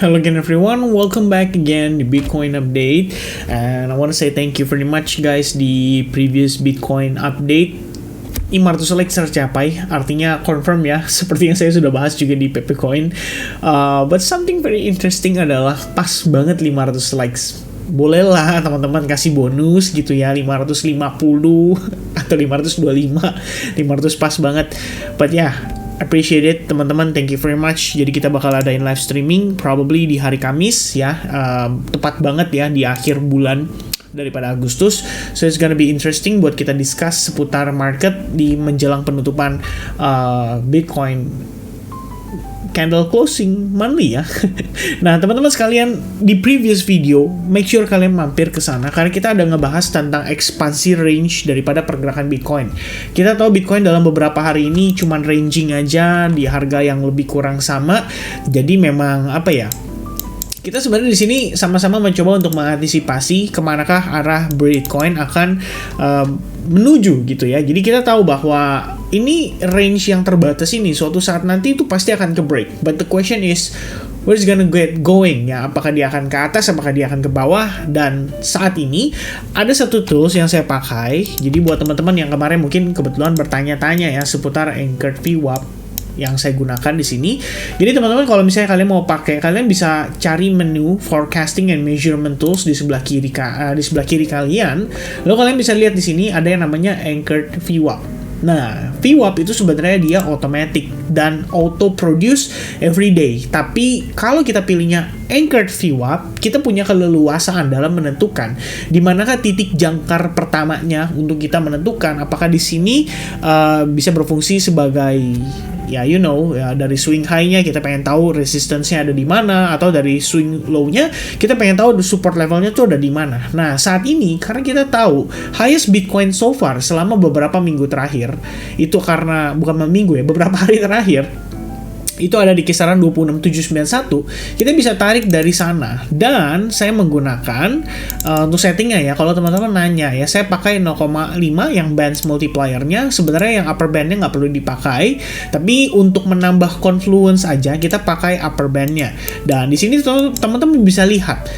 Hello again everyone, welcome back again di Bitcoin update. And I want to say thank you very much guys. Di previous Bitcoin update 500 likes tercapai, artinya confirm ya, seperti yang saya sudah bahas juga di PP Coin. But something very interesting adalah pas banget 500 likes. Bolehlah teman-teman kasih bonus gitu ya, 550 atau 525, 500 pas banget. But yeah, appreciate it teman-teman, thank you very much. Jadi kita bakal adain live streaming probably di hari Kamis ya, tepat banget ya di akhir bulan daripada Agustus. So it's gonna be interesting buat kita discuss seputar market di menjelang penutupan Bitcoin candle closing monthly ya. Nah teman-teman sekalian, di previous video make sure kalian mampir ke sana karena kita ada ngebahas tentang ekspansi range daripada pergerakan Bitcoin. Kita tahu Bitcoin dalam beberapa hari ini cuman ranging aja di harga yang lebih kurang sama. Jadi memang apa ya, kita sebenarnya di sini sama-sama mencoba untuk mengantisipasi kemanakah arah Bitcoin akan menuju gitu ya. Jadi kita tahu bahwa ini range yang terbatas ini suatu saat nanti itu pasti akan ke break. But the question is, where is gonna get going ya? Apakah dia akan ke atas, apakah dia akan ke bawah? Dan saat ini ada satu tools yang saya pakai. Jadi buat teman-teman yang kemarin mungkin kebetulan bertanya-tanya ya seputar Anchored VWAP yang saya gunakan di sini. Jadi teman-teman kalau misalnya kalian mau pakai, kalian bisa cari menu forecasting and measurement tools di sebelah kiri kalian. Lalu kalian bisa lihat di sini ada yang namanya Anchored VWAP. Nah, VWAP itu sebenarnya dia automatic dan auto produce every day. Tapi kalau kita pilihnya Anchored VWAP, kita punya keleluasaan dalam menentukan di manakah titik jangkar pertamanya untuk kita menentukan apakah di sini bisa berfungsi sebagai ya dari swing high-nya kita pengen tahu resistance-nya ada di mana, atau dari swing low-nya kita pengen tahu support level-nya tuh ada di mana. Nah, saat ini karena kita tahu highest Bitcoin so far selama beberapa minggu terakhir, itu karena bukan minggu ya, beberapa hari terakhir itu ada di kisaran 26.791, kita bisa tarik dari sana. Dan saya menggunakan untuk settingnya ya, kalau teman-teman nanya ya, saya pakai 0,5 yang bands multiplier-nya. Sebenarnya yang upper band-nya nggak perlu dipakai, tapi untuk menambah confluence aja kita pakai upper band-nya. Dan di sini teman-teman bisa lihat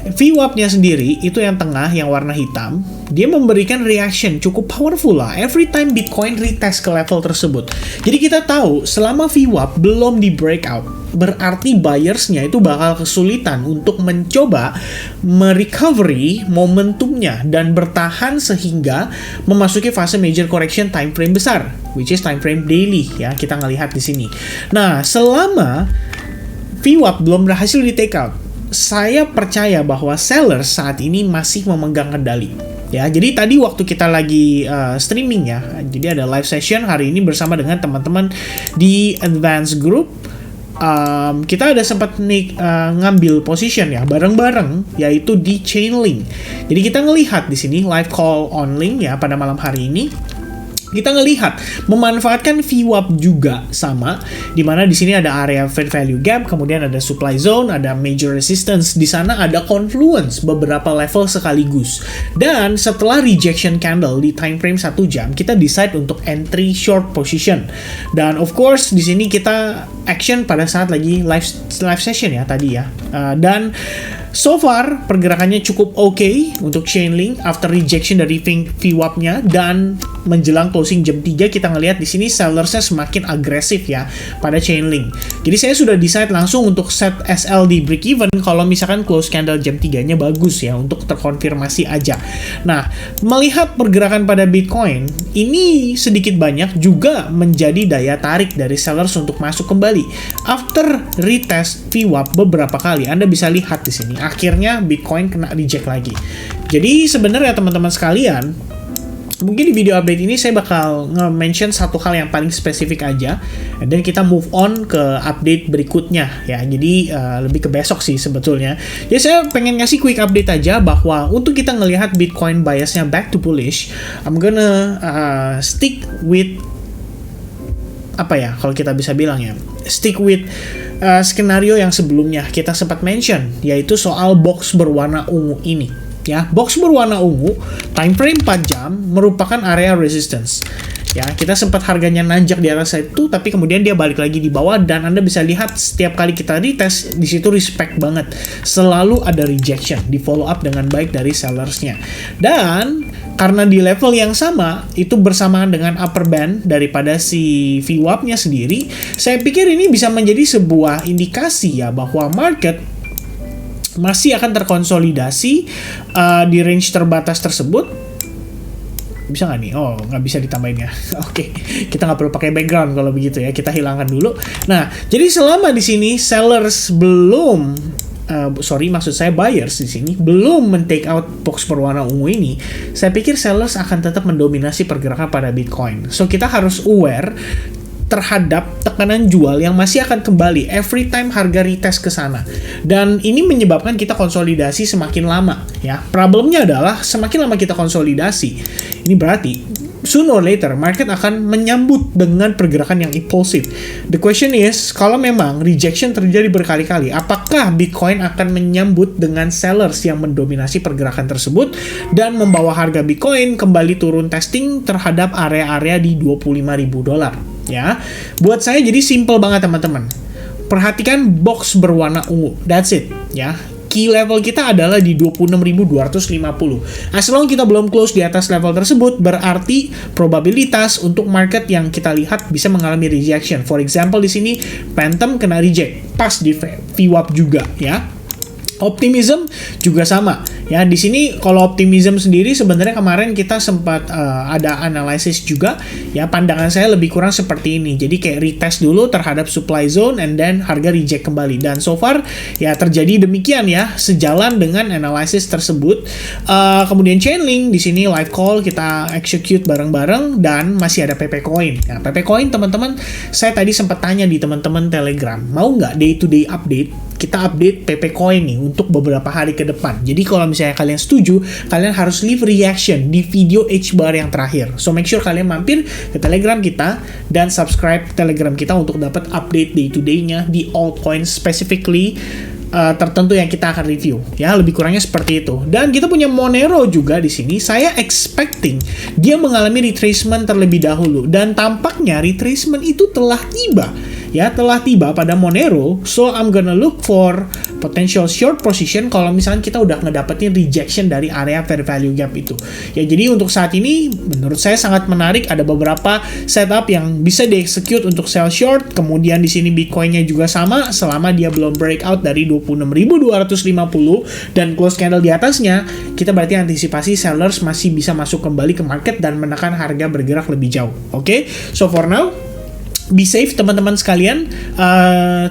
VWAP-nya sendiri itu yang tengah yang warna hitam, dia memberikan reaction cukup powerful lah every time Bitcoin retest ke level tersebut. Jadi kita tahu selama VWAP belum di breakout, berarti buyers-nya itu bakal kesulitan untuk mencoba merecovery momentumnya dan bertahan sehingga memasuki fase major correction time frame besar, which is time frame daily ya, kita ngelihat di sini. Nah, selama VWAP belum berhasil di take out, saya percaya bahwa seller saat ini masih memegang kendali. Ya, jadi tadi waktu kita lagi streaming ya, jadi ada live session hari ini bersama dengan teman-teman di Advanced Group. Kita ada sempat ngambil position ya bareng-bareng, yaitu di Chainlink. Jadi kita ngelihat di sini live call on link ya pada malam hari ini. Kita ngelihat memanfaatkan VWAP juga sama, di mana di sini ada area fair value gap, kemudian ada supply zone, ada major resistance, di sana ada confluence beberapa level sekaligus. Dan setelah rejection candle di time frame 1 jam, kita decide untuk entry short position. Dan of course di sini kita action pada saat lagi live session ya tadi ya. Dan so far pergerakannya cukup oke untuk Chainlink after rejection dari VWAP-nya, dan menjelang closing jam 3 kita ngelihat di sini sellersnya semakin agresif ya pada Chainlink. Jadi saya sudah decide langsung untuk set SL di break even kalau misalkan close candle jam 3-nya bagus ya, untuk terkonfirmasi aja. Nah, melihat pergerakan pada Bitcoin ini sedikit banyak juga menjadi daya tarik dari sellers untuk masuk kembali. After retest VWAP beberapa kali, Anda bisa lihat di sini akhirnya Bitcoin kena reject lagi. Jadi sebenarnya teman-teman sekalian, mungkin di video update ini saya bakal nge-mention satu hal yang paling spesifik aja, dan kita move on ke update berikutnya ya. Jadi lebih ke besok sih sebetulnya. Jadi saya pengen ngasih quick update aja bahwa untuk kita ngelihat Bitcoin biasnya back to bullish, I'm gonna stick with apa ya, kalau kita bisa bilang ya, stick with skenario yang sebelumnya kita sempat mention, yaitu soal box berwarna ungu ini. Ya, box berwarna ungu time frame 4 jam merupakan area resistance. Ya, kita sempat harganya nanjak di atas itu, tapi kemudian dia balik lagi di bawah, dan Anda bisa lihat setiap kali kita retest, di situ respect banget. Selalu ada rejection, di follow up dengan baik dari sellersnya. Dan karena di level yang sama, itu bersamaan dengan upper band daripada si VWAP-nya sendiri, saya pikir ini bisa menjadi sebuah indikasi ya, bahwa market masih akan terkonsolidasi di range terbatas tersebut. Bisa nggak nih? Oh, nggak bisa ditambahin ya. Oke, kita nggak perlu pakai background kalau begitu ya. Kita hilangkan dulu. Nah, jadi selama di sini sellers belum, maksud saya buyers di sini belum men-take out box berwarna ungu ini, saya pikir sellers akan tetap mendominasi pergerakan pada Bitcoin. So, kita harus aware terhadap tekanan jual yang masih akan kembali every time harga retest ke sana. Dan ini menyebabkan kita konsolidasi semakin lama ya. Problemnya adalah semakin lama kita konsolidasi, ini berarti sooner or later market akan menyambut dengan pergerakan yang impulsif. The question is, kalau memang rejection terjadi berkali-kali, apakah Bitcoin akan menyambut dengan sellers yang mendominasi pergerakan tersebut dan membawa harga Bitcoin kembali turun testing terhadap area-area di $25.000 ya. Buat saya jadi simple banget teman-teman. Perhatikan box berwarna ungu. That's it ya. Key level kita adalah di 26.250. As long kita belum close di atas level tersebut, berarti probabilitas untuk market yang kita lihat bisa mengalami rejection. For example di sini Phantom kena reject, pas di VWAP juga ya. Optimism juga sama ya. Di sini kalau optimism sendiri sebenarnya kemarin kita sempat ada analisis juga ya. Pandangan saya lebih kurang seperti ini. Jadi kayak retest dulu terhadap supply zone and then harga reject kembali. Dan so far ya terjadi demikian ya, sejalan dengan analisis tersebut. Kemudian Chainlink di sini live call kita execute bareng-bareng dan masih ada PP Coin. Nah, PP Coin teman-teman, saya tadi sempat tanya di teman-teman Telegram, mau nggak day to day update? Kita update PP Coin nih untuk beberapa hari ke depan. Jadi kalau misalnya kalian setuju, kalian harus leave reaction di video HBAR yang terakhir. So make sure kalian mampir ke Telegram kita dan subscribe Telegram kita untuk dapat update day to day-nya di altcoin specifically tertentu yang kita akan review. Ya, lebih kurangnya seperti itu. Dan kita punya Monero juga di sini. Saya expecting dia mengalami retracement terlebih dahulu dan tampaknya retracement itu telah tiba. Ya, telah tiba pada Monero. So I'm gonna look for potential short position kalau misalnya kita udah ngedapetin rejection dari area fair value gap itu. Ya, jadi untuk saat ini menurut saya sangat menarik, ada beberapa setup yang bisa di-execute untuk sell short. Kemudian di sini Bitcoin-nya juga sama, selama dia belum breakout dari 26.250 dan close candle di atasnya, kita berarti antisipasi sellers masih bisa masuk kembali ke market dan menekan harga bergerak lebih jauh. Oke? So for now, be safe teman-teman sekalian,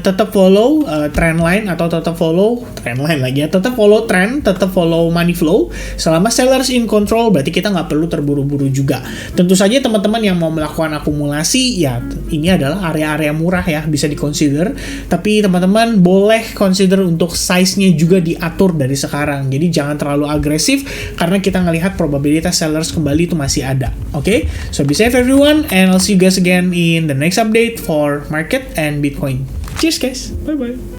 tetap follow trendline atau tetap follow trendline lagi ya, tetap follow trend, tetap follow money flow. Selama sellers in control, berarti kita nggak perlu terburu-buru juga. Tentu saja teman-teman yang mau melakukan akumulasi, ya ini adalah area-area murah ya, bisa di-consider. Tapi teman-teman boleh consider untuk size-nya juga diatur dari sekarang. Jadi jangan terlalu agresif, karena kita ngelihat probabilitas sellers kembali itu masih ada. Oke? So be safe everyone, and I'll see you guys again in the next update for market and Bitcoin. Cheers guys, bye bye.